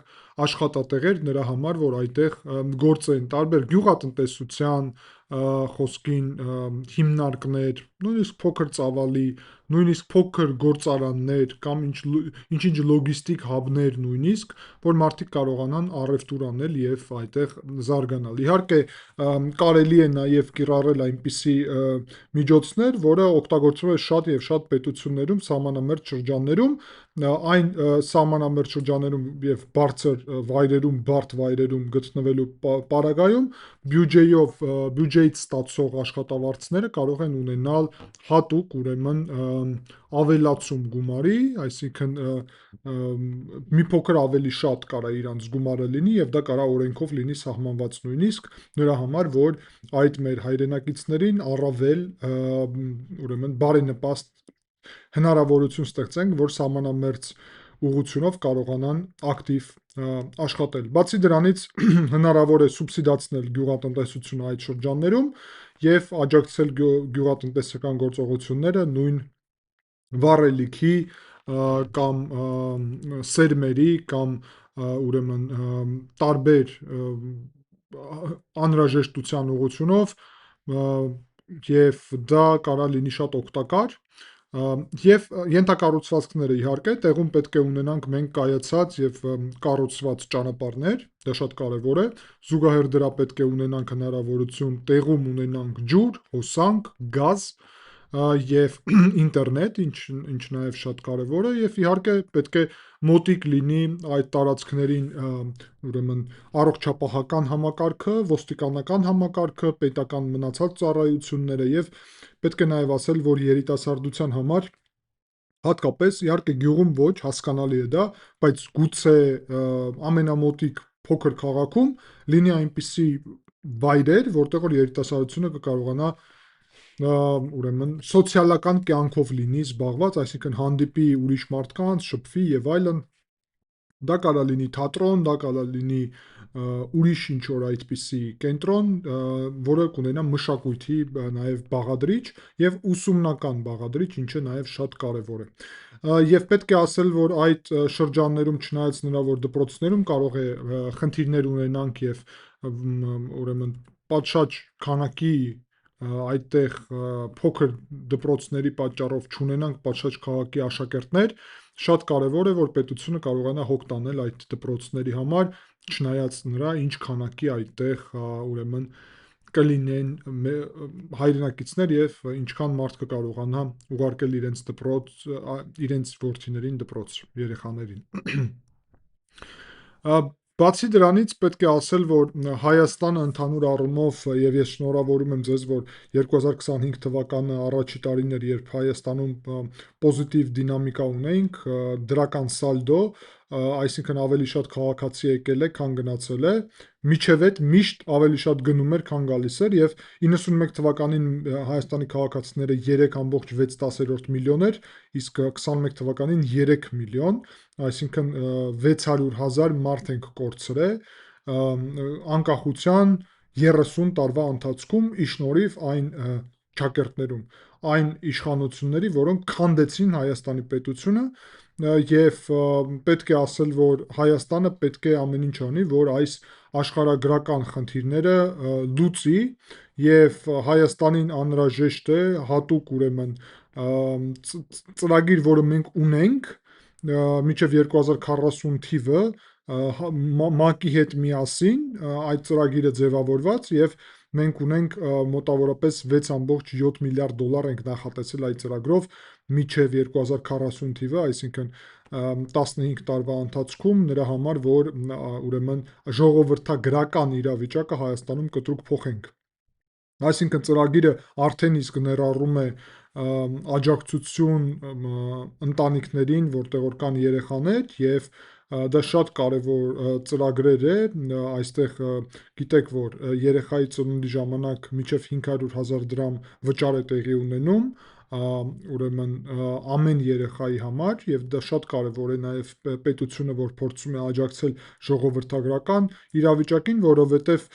S1: աշխատատեղեր նրա համար, որ այդտեղ գործեն տարբեր գյուղատնտեսության խոսքին հիմնարկներ, նույնիսկ փոքր ծավալի, նույնիսկ փոքր գործարաններ կամ ինչ-ինչ լոգիստիկ հաբներ նույնիսկ, որ մարդիկ կարողանան առևտուր անել եւ այդտեղ զարգանալ։ Իհարկե, կարելի է նաև կիրառել այնպիսի միջոցներ, որը օգտագործվում է շատ եւ շատ պետություններում, սահմանամերձ շրջաններում, այն սահմանամերձ շրջաններում եւ բարձր վայրերում, բարդ վայրերում գտնվելու պարագայում բյուջեից ստացող աշխատավարձները կարող են ունենալ հատուկ, ուրեմն ավելացում գումարի, այսինքն մի փոքր ավելի շատ կարա իրանց գումարը լինի եւ դա կարա օրենքով լինի սահմանված նույնիսկ նրա համար, որ այդ մեր հայրենակիցներին առավել ուրեմն բարենպաստ հնարավորություն ստեղծենք, որ սահմանամերձ ուղղությունով կարողանան ակտիվ աշխատել։ Բացի դրանից հնարավոր է սուբսիդացնել գյուղատնտեսությունը այդ շրջաններում եւ աջակցել գյուղատնտեսական գործողությունները նույն վառելիքի կամ սերմերի կամ ուրեմն տարբեր անհրաժեշտության ուղղությունով եւ դա կարա լինի շատ օգտակար եւ ենթակառուցվածքները իհարկե տեղում պետք է ունենանք մենք կայացած եւ կառուցված ճանապարհներ, դա շատ կարեւոր է, զուգահեռ դրա պետք է ունենանք հնարավորություն տեղում ունենանք ջուր, հոսանք, գազ եւ ինտերնետ, ինչ նաեւ շատ կարեւոր է եւ իհարկե պետք է մոտիկ լինի այդ տարածքներին ուրեմն առողջապահական համակարգը, ոստիկանական համակարգը, պետական մնացած ծառայությունները եւ պետք է նաեւ ասել, որ երիտասարդության համար հատկապես իհարկե գյուղում ոչ, հասկանալի է դա, բայց գուցե ամենամոտիկ փոքր քաղաքում լինի այնպիսի վայրեր, որտեղ որ երիտասարդությունը կկարողանա ուրեմն սոցիալական կյանքով լինի զբաղված, այսինքն հանդիպի ուրիշ մարդկանց, շփվի եւ այլն, դա կարա լինի թատրոն, դա կարա լինի ուրիշ ինչ-որ այդպիսի կենտրոն, որը կունենա մշակույթի նաև բաղադրիչ եւ ուսումնական բաղադրիչ, ինչը նաև շատ կարեւոր է։ Եվ պետք է ասել, որ այդ շրջաններում չնայած նրա, որ դպրոցներում կարող է խնդիրներ ունենանք եւ ուրեմն պատշաճ քանակի այդտեղ փոքր դպրոցների պատճառով չունենանք պատշաճ քաղաքի աշակերտներ, շատ կարևոր է, որ պետությունը կարողանա հոգ տանել այդ դպրոցների համար, չնայած նրա ինչ քանակի այդտեղ ուրեմն կլինեն հայրենակիցներ եւ ինչքան մարդ կկարողանա ուղարկել իրենց դպրոց, իրենց որդիներին դպրոց, երեխաներին։ Բացի դրանից պետք է ասել, որ Հայաստանը ընդհանուր առումով եւ ես շնորհավորում եմ ձեզ, որ 2025 թվականը առաջի տարին էր, երբ Հայաստանում պոզիտիվ դինամիկա ունեինք, դրական սալդո, այսինքն ավելի շատ քաղաքացի եկել է, քան գնացել է, միջև այդ միշտ ավելի շատ գնում էր, քան գալիս էր եւ 91 թվականին Հայաստանի քաղաքացիները 3.6 միլիոն էր, իսկ 21 թվականին 3 միլիոն, այսինքն 600,000 մարդ ենք կորցրել անկախության 30 տարվա ընթացքում ի շնորհիվ այն ճակերտներում, այն իշխանությունների, որոնք քանդեցին Հայաստանի պետությունը եւ պետք է ասել, որ Հայաստանը պետք է ամեն ինչ անի, որ այս աշխարհագրական խնդիրները լուծի եւ Հայաստանին անհրաժեշտ է հատուկ ուրեմն ծրագիր, որը մենք ունենք մինչև 2040 թիվը ՄԱԿ-ի հետ միասին այդ ծրագիրը ձևավորված եւ մենք ունենք մոտավորապես 6.7 միլիարդ դոլար ենք նախատեսել այդ ծրագրով մինչև 2040 թիվը, այսինքն 15 տարվա ընթացքում նրա համար, որ ուրեմն ժողովրդագրական իրավիճակը Հայաստանում կտրուկ փոխենք։ Այսինքն ծրագիրը արդեն իսկ ներառում է աջակցություն ընտանիքներին, որտեղ որ կան երեխաներ եւ դա շատ կարևոր ծրագրեր է, այստեղ գիտեք, որ երեխայի ծնունդի ժամանակ մինչև 500,000 դրամ վճար է տեղի ունենում, ուրեմն ամեն երեխայի համար եւ դա շատ կարեւոր է նաեւ պետությունը, որ փորձում է աջակցել ժողովրդագրական իրավիճակին, որովհետեւ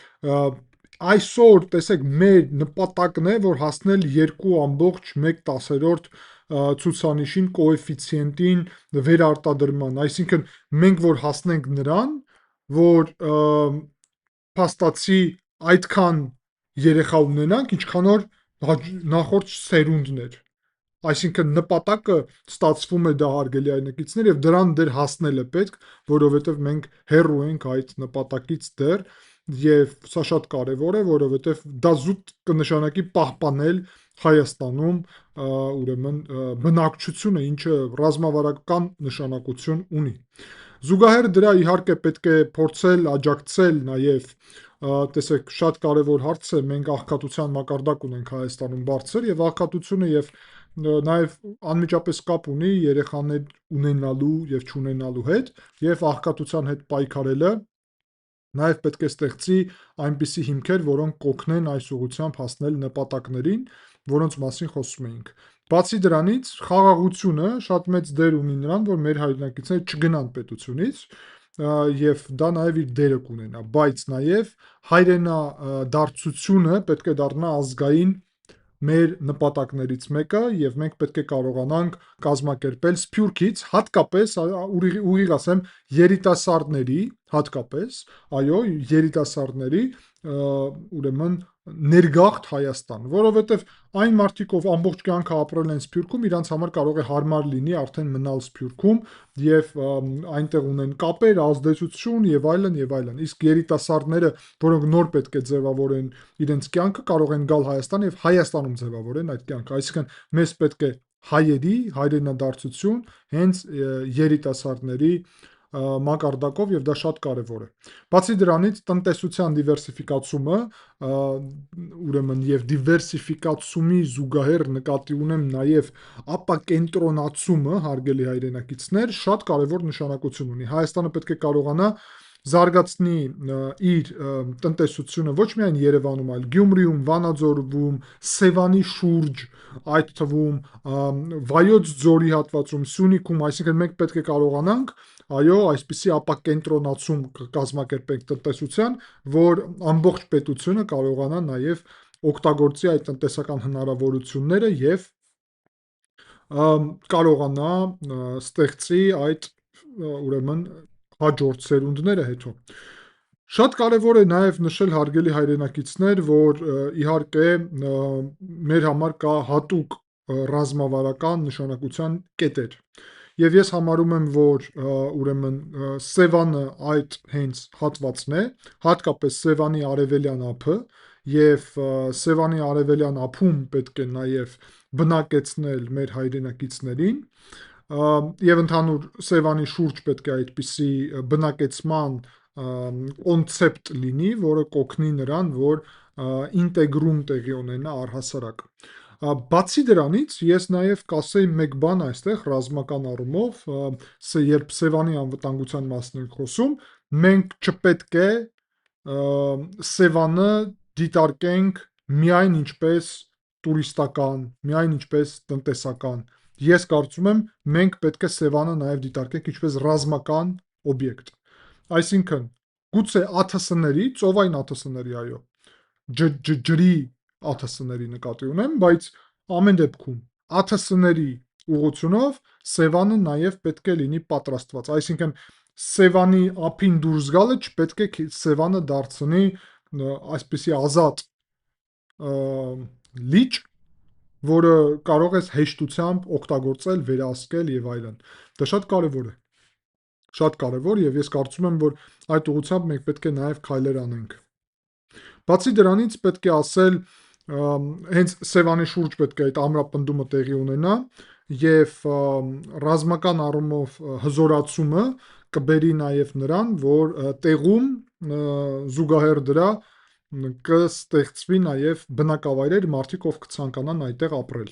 S1: այսօր տեսեք մեր նպատակն է, որ հասնել 2.1 ցուցանիշին, կոեֆիցիենտին վերարտադրման, այսինքն մենք որ հասնենք նրան, որ փաստացի այդքան երեխա ունենանք, ինչքան որ նախորդ սերունդն էր, այսինքն նպատակը ստացվում է դա հարգելի այրենակիցներ եւ դրան դեռ հասնել է պետք, որովհետեւ մենք հեռու ենք այդ նպատակից դեռ եւ սա շատ կարեւոր է, որովհետեւ դա զուտ կնշանակի պահպանել Հայաստանում ուրեմն բնակչությունը, ինչը ռազմավարական նշանակություն ունի։ Զուգահեռ դրա իհարկե պետք է փորձել աջակցել նաեւ տեսեք շատ կարեւոր հարց է, մենք աղքատության մակարդակ ունենք Հայաստանում բարձր եւ աղքատությունը եւ նաեւ անմիջապես կապ ունի երեխաներ ունենալու եւ չունենալու հետ եւ աղքատության հետ պայքարելը նաև պետք է ստեղծի այնպիսի հիմքեր, որոնք կօգնեն այս ուղղությամբ հասնել նպատակներին, որոնց մասին խոսում էինք։ Բացի դրանից, խաղաղությունը շատ մեծ դեր ունի նրան, որ մեր հայրենակիցները չգնան պետությունից եւ դա նաև իր դերը կունենա, բայց նաև հայրենադարձությունը պետք է դառնա ազգային մեր նպատակներից մեկը եւ մենք պետք է կարողանանք կազմակերպել Սփյուռքից հատկապես ուղիղ ասեմ երիտասարդների հատկապես, այո, երիտասարդների ուրեմն ներգաղթ Հայաստան, որովհետև այն մարդիկ, ով ամբողջ կյանքը ապրել են Սփյուռքում, իրանց համար կարող է հարմար լինի արդեն մնալ Սփյուռքում եւ այնտեղ ունեն կապեր, ազդեցություն եւ այլն եւ այլն։ Իսկ երիտասարդները, որոնք նոր պետք է ձևավորեն իրենց կյանքը, կարող են գալ Հայաստան եւ Հայաստանում ձևավորեն այդ կյանքը։ Այսինքն մեզ պետք է հայերի հայրենադարձություն հենց երիտասարդների մակարդակով եւ դա շատ կարեւոր է։ Բացի դրանից տնտեսության դիվերսիֆիկացումը, ուրեմն եւ դիվերսիֆիկացումի զուգահեռ նկատի ունեմ նաեւ ապակենտրոնացումը, հարգելի հայրենակիցներ, շատ կարեւոր նշանակություն ունի։ Հայաստանը պետք է կարողանա զարգացնի իր տնտեսությունը ոչ միայն Երևանում, այլ Գյումրիում, Վանաձորում, Սևանի շուրջ, այդ թվում Վայոց ձորի հատվածում, Սյունիքում, այսինքն մենք պետք է կարողանանք այո, այսպիսի ապակենտրոնացում կազմակերպենք տնտեսության, որ ամբողջ պետությունը կարողանա նաև օգտագործի այդ տնտեսական հնարավորությունները եւ կարողանա ստեղծի այդ ուրեմն հաջորդ սերունդները հետո։ Շատ կարևոր է նաև նշել, հարգելի հայրենակիցներ, որ իհարկե մեր համար կա հատուկ ռազմավարական նշանակության կետեր։ Եվ ես համարում եմ, որ ուրեմն Սևանը այդ հենց հատվածն է, հատկապես Սևանի արևելյան ափը, եւ Սևանի արևելյան ափում պետք է նաև բնակեցնել մեր հայրենակիցներին, եւ ընդհանուր Սևանի շուրջ պետք է այդպիսի բնակեցման կոնցեպտ լինի, որը կօգնի նրան, որ ինտեգրում տեղի ունենա առհասարակ։ Բացի դրանից, ես նաև կասեի մեկ բան այստեղ ռազմական առումով, երբ Սևանի անվտանգության մասն ենք խոսում, մենք չպետք է Սևանը դիտարկենք միայն ինչպես տուրիստական, միայն ինչպես տնտեսական։ Ես կարծում եմ, մենք պետք է Սևանը նաև դիտարկենք ինչպես ռազմական օբյեկտ։ Այսինքն, գուցե ԱԹՍ-ների, ծովային ԱԹՍ-ների, այո, ջրի ԱԹՍ-ների նկատի ունեմ, բայց ամեն դեպքում ԱԹՍ-ների ուղղությունով Սևանը նաև պետք է լինի պատրաստված։ Այսինքն Սևանի ափին դուրս գալը չպետք է Սևանը դարձնի այսպիսի ազատ լիճ, որը կարող ես հեշտությամբ օգտագործել, վերահսկել եւ այլն։ Դա շատ կարեւոր է։ Շատ կարեւոր եւ ես կարծում եմ, որ այդ ուղղությամբ մենք պետք է նաև քայլեր անենք։ Բացի դրանից պետք է ասել, հենց Սևանի շուրջ պետք է այդ ամրապնդումը տեղի ունենա եւ ռազմական առումով հզորացումը կբերի նաև նրան, որ տեղում զուգահեռ դրա կստեղծվի նաև բնակավայրեր, մարդիկ, ով կցանկանան այդտեղ ապրել։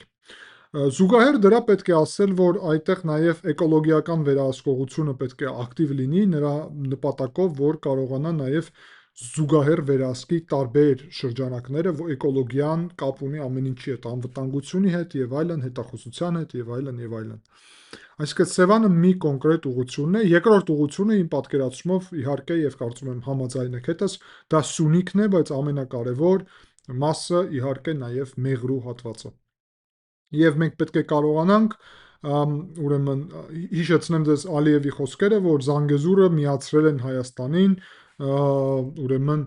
S1: Զուգահեռ դրա պետք է ասել, որ այդտեղ նաև էկոլոգիական վերահսկողությունը պետք է ակտիվ լինի նրա նպատակով, որ կարողանա նաև զուգահեռ վերահսկի տարբեր շրջանակները, որ էկոլոգիան կապ ունի ամեն ինչի հետ, անվտանգությունի հետ եւ այլն, հետախուզության հետ եւ այլն եւ այլն։ Այսինքն Սևանը մի կոնկրետ ուղղությունն է, երկրորդ ուղղությունը իմ պատկերացումով իհարկե եւ կարծում եմ համաձայն եք հետս, դա Սյունիքն է, բայց ամենակարևոր մասը իհարկե նաև Մեղրու հատվածը։ Եվ մենք պետք է կարողանանք ուրեմն հիշեցնեմ ձեզ Ալիևի խոսքերը, որ Զանգեզուրը միացրել են Հայաստանին, ուրեմն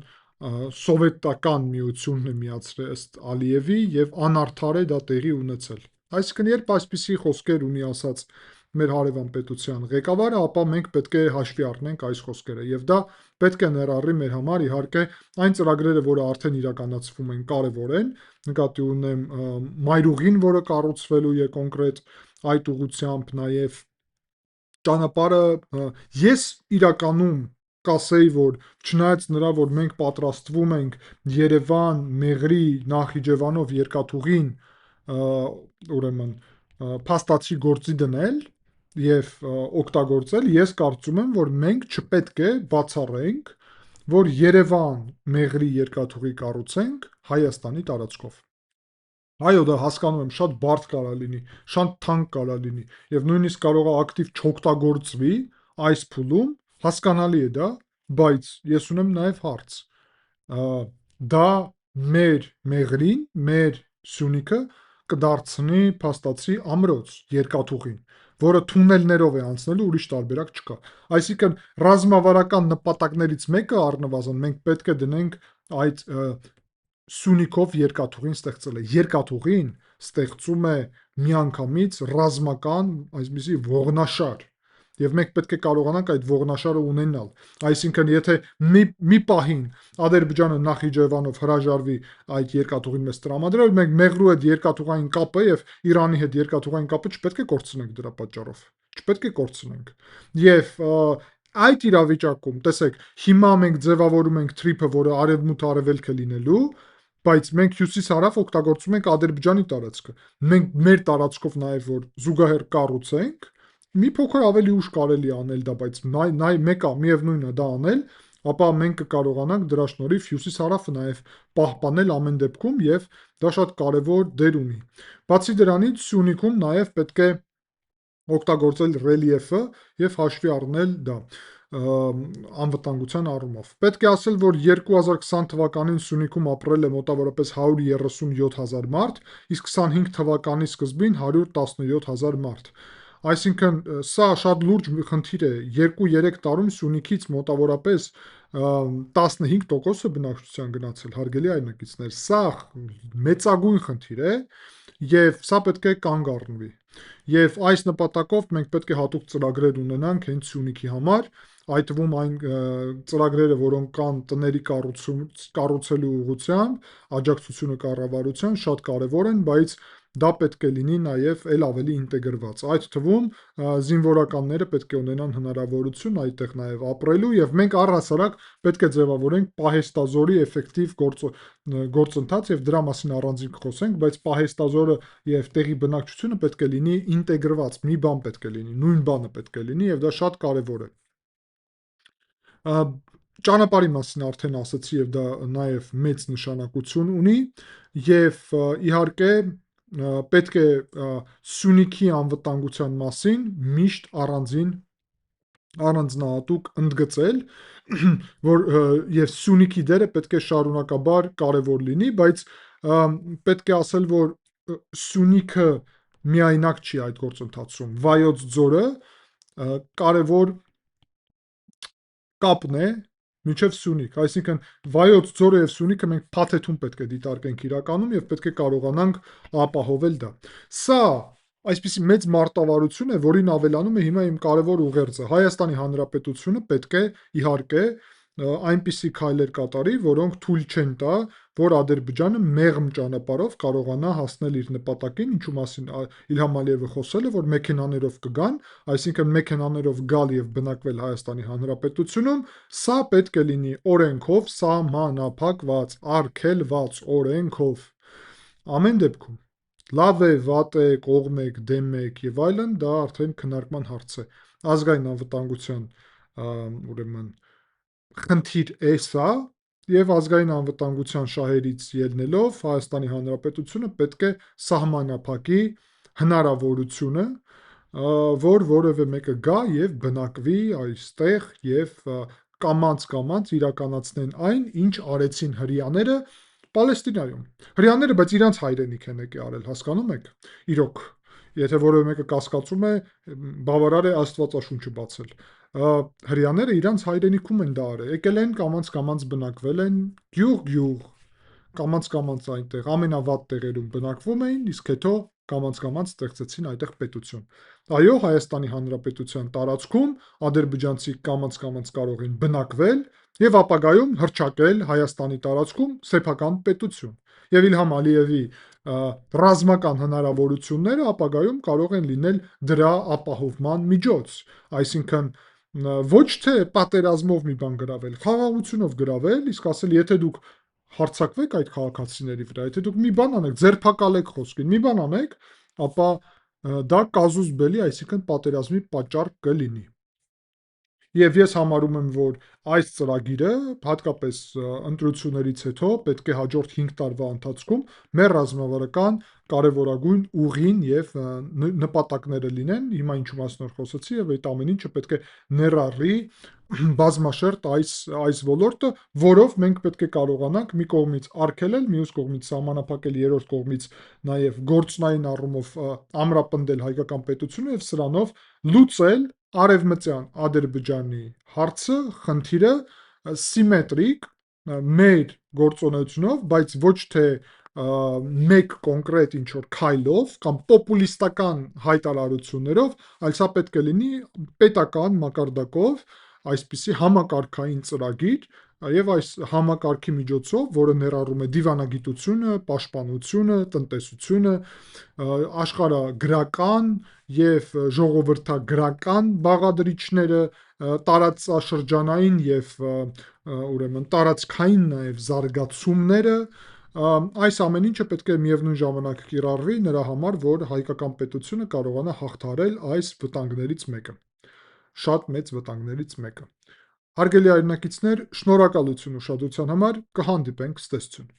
S1: սովետական միությունն է միացրել ըստ Ալիևի եւ անարդար է դա տեղի ունեցել։ Այսինքն երբ այսպիսի խոսքեր ունի ասած մեր հարևան պետության ղեկավարը, ապա մենք պետք է հաշվի առնենք այս խոսքերը եւ դա պետք է ներառի մեր համար իհարկե այն ծրագրերը, որը արդեն իրականացվում են, կարևոր են, նկատի ունեմ մայրուղին, որը կառուցվելու է կոնկրետ այդ ուղղությամբ, նաև ճանապարհը ես իրականում կասեի, որ չնայած նրա, որ մենք պատրաստվում ենք Երևան, Մեղրի, Նախիջևանով երկաթուղին ուրեմն փաստացի գործի դնել եւ օգտագործել, ես կարծում եմ, որ մենք չպետք է բացառենք, որ Երևան Մեղրի երկաթուղի կառուցենք Հայաստանի տարածքով։ Այո, դա հասկանում եմ, շատ բարդ կարա լինի, շատ թանկ կարա լինի եւ նույնիսկ կարող է ակտիվ չօգտագործվի այս փուլում, հասկանալի է դա, բայց ես ունեմ նաեւ հարց։ Դա մեր Մեղրին, մեր Սյունիքը կդարձնի փաստացի ամրոց երկաթուղին, որը թունելներով է անցնելու, ուրիշ տարբերակ չկա։ Այսինքն ռազմավարական նպատակներից մեկը առնվազն մենք պետք է դնենք այդ սյունիքով երկաթուղին ստեղծելը։ Երկաթուղին ստեղծում է միանգամից ռազմական այսպիսի ողնաշար, եւ մենք պետք է կարողանանք այդ ողնաշարը ունենալ։ Այսինքն, եթե մի պահին Ադրբեջանը Նախիջևանով հրաժարվի այդ երկաթուղին մեզ տրամադրել, մենք մեղրու այդ երկաթուղային կապը եւ Իրանի հետ երկաթուղային կապը չպետք է կորցնենք դրա պատճառով։ Չպետք է կորցնենք։ Եվ այդ իրավիճակում, տեսեք, հիմա մենք ձևավորում ենք թրիփը, որը արևմուտք-արևելք է լինելու, բայց մենք հյուսիս-հարավ օգտագործում ենք Ադրբեջանի տարածքը։ Մենք մեր տարածքով նաև որ զուգահեռ կառուցենք, մի փոքր ավելի ուշ կարելի է անել դա, բայց մեկը միևնույնն է դա անել, ապա մենք կկարողանանք դրա շնորհիվ հյուսիս-հարավը նաև պահպանել ամեն դեպքում եւ դա շատ կարեւոր դեր ունի։ Բացի դրանից Սյունիքում նաև պետք է օգտագործել ռելիեֆը եւ հաշվի առնել դա անվտանգության առումով։ Պետք է ասել, որ 2020 թվականին Սյունիքում ապրել է մոտավորապես 137,000 մարդ, իսկ 25 թվականի սկզբին 117,000 մարդ։ Այսինքն սա շատ լուրջ խնդիր է։ 2-3 տարում Սյունիքից մոտավորապես 15% բնակչության գնացել, հարգելի այրնակիցներ։ Սա մեծագույն խնդիր է եւ սա պետք է կանգ առնվի։ Եվ այս նպատակով մենք պետք է հատուկ ծրագրեր ունենանք հենց Սյունիքի համար, այդ թվում այն ծրագրերը, որոնք կան տների կառուցելու ուղղությամբ, աջակցությունը կառավարության, շատ կարևոր են, բայց դա պետք է լինի նաև էլ ավելի ինտեգրված։ Այդ թվում զինվորականները պետք է ունենան հնարավորություն այդտեղ նաև ապրելու եւ մենք առհասարակ պետք է ձևավորենք պահեստազորի էֆեկտիվ գործընթաց եւ դրա մասին առանձին կխոսենք, բայց պահեստազորը եւ տեղի բնակչությունը պետք է լինի ինտեգրված, մի բան պետք է լինի, նույն բանը պետք է լինի եւ դա շատ կարեւոր է։ Ճանապարհի մասին արդեն ասացի եւ դա նաեւ մեծ նշանակություն ունի եւ իհարկե պետք է Սյունիքի անվտանգության մասին միշտ առանձնահատուկ ընդգծել, որ եւ Սյունիքի դերը պետք է շարունակաբար կարեւոր լինի, բայց պետք է ասել, որ Սյունիքը միայնակ չի այդ գործընթացում։ Վայոց ձորը կարևոր կապն է մինչև Սյունիք, այսինքն Վայոց ձորը եւ Սյունիքը մենք փաթեթում պետք է դիտարկենք իրականում եւ պետք է կարողանանք ապահովել դա։ Սա այսպիսի մեծ մարտավարություն է, որին ավելանում է հիմա իմ կարևոր ուղերձը։ Հայաստանի Հանրապետությունը պետք է իհարկե այնպիսի քայլեր կատարի, որոնք թույլ չեն տա, որ Ադրբեջանը մեղմ ճանապարհով կարողանա հասնել իր նպատակին, ինչու մասին Իլհամ Ալիևը խոսել է, որ մեքենաներով կգան, այսինքն մեքենաներով գալ եւ բնակվել Հայաստանի Հանրապետությունում, սա պետք է լինի օրենքով սահմանափակված, արգելված օրենքով։ Ամեն դեպքում լավ է, վատ է, կողմ եք, դեմ եք եւ այլն, դա արդեն քննարկման հարց է։ Ազգային անվտանգության ուրեմն խնդիր է սա եւ ազգային անվտանգության շահերից ելնելով Հայաստանի Հանրապետությունը պետք է սահմանափակի հնարավորությունը, որ որևէ մեկը գա եւ բնակվի այստեղ եւ կամաց իրականացնեն այն, ինչ արեցին հրեաները Պալեստինայում։ Հրեաները, բայց իրանց հայրենիք են եկել արել, հասկանում եք։ Իրոք, եթե որևէ մեկը կասկածում է, բավարար է Աստվածաշունչը բացել։ Հրեաները իրանց հայրենիքում են դա արել, եկել են կամաց բնակվել են գյուղ, կամաց այնտեղ ամենավատ տեղերում բնակվում էին, իսկ հետո կամաց ստեղծեցին այդտեղ պետություն։ Այո, Հայաստանի Հանրապետության տարածքում ադրբեջանցի կամաց կարող են բնակվել եւ ապագայում հռչակել Հայաստանի տարածքում սեփական պետություն։ Եվ Իլհամ Ալիևի ռազմական հնարավորությունները ապագայում կարող են լինել դրա ապահովման միջոց, այսինքն ոչ թե պատերազմով մի բան գրավել, խաղաղությունով գրավել, իսկ ասել, եթե դուք հարձակվեք այդ քաղաքացիների վրա, եթե դուք մի բան անեք, ձերբակալեք խոսքին, մի բան անեք, ապա դա կազուս բելի, այսինքն պատերազմի պատճառ կլինի։ Եվ ես համարում եմ, որ այս ծրագիրը, հատկապես ընտրություններից հետո, պետք է հաջորդ 5 տարվա ընթացքում մեր ռազմավարական կարևորագույն ուղին եւ նպատակները լինեն։ Հիմա ինչու մասնոր խոսեցի, եւ այդ ամեն ինչը պետք է ներառի բազմաշերտ այս ոլորտը, որով մենք պետք է կարողանանք մի կողմից արգելել, մյուս կողմից սահմանափակել, երրորդ կողմից նաև գործնային առումով ամրապնդել հայկական պետությունը եւ սրանով լուծել Արևմտյան Ադրբեջանի հարցը, խնդիրը սիմետրիկ մեր գործունեությունով, բայց ոչ թե մեկ կոնկրետ ինչ-որ քայլով կամ պոպուլիստական հայտարարություններով, այլ սա պետք է լինի պետական մակարդակով այսպիսի համակարգային ծրագիր եւ այս համակարգի միջոցով, որը ներառում է դիվանագիտությունը, պաշտպանությունը, տնտեսությունը, աշխարհագրական եւ ժողովրդագրական բաղադրիչները, տարածաշրջանային եւ ուրեմն տարածքային նաեւ զարգացումները, այս ամեն ինչը պետք է միևնույն ժամանակ կիրառվի նրա համար, որ հայկական պետությունը կարողանա հաղթահարել այս վտանգներից մեկը, շատ մեծ վտանգներից մեկը։ Հարգելի հայրենակիցներ, շնորհակալություն ուշադրության համար, կհանդիպենք, ցտեսություն։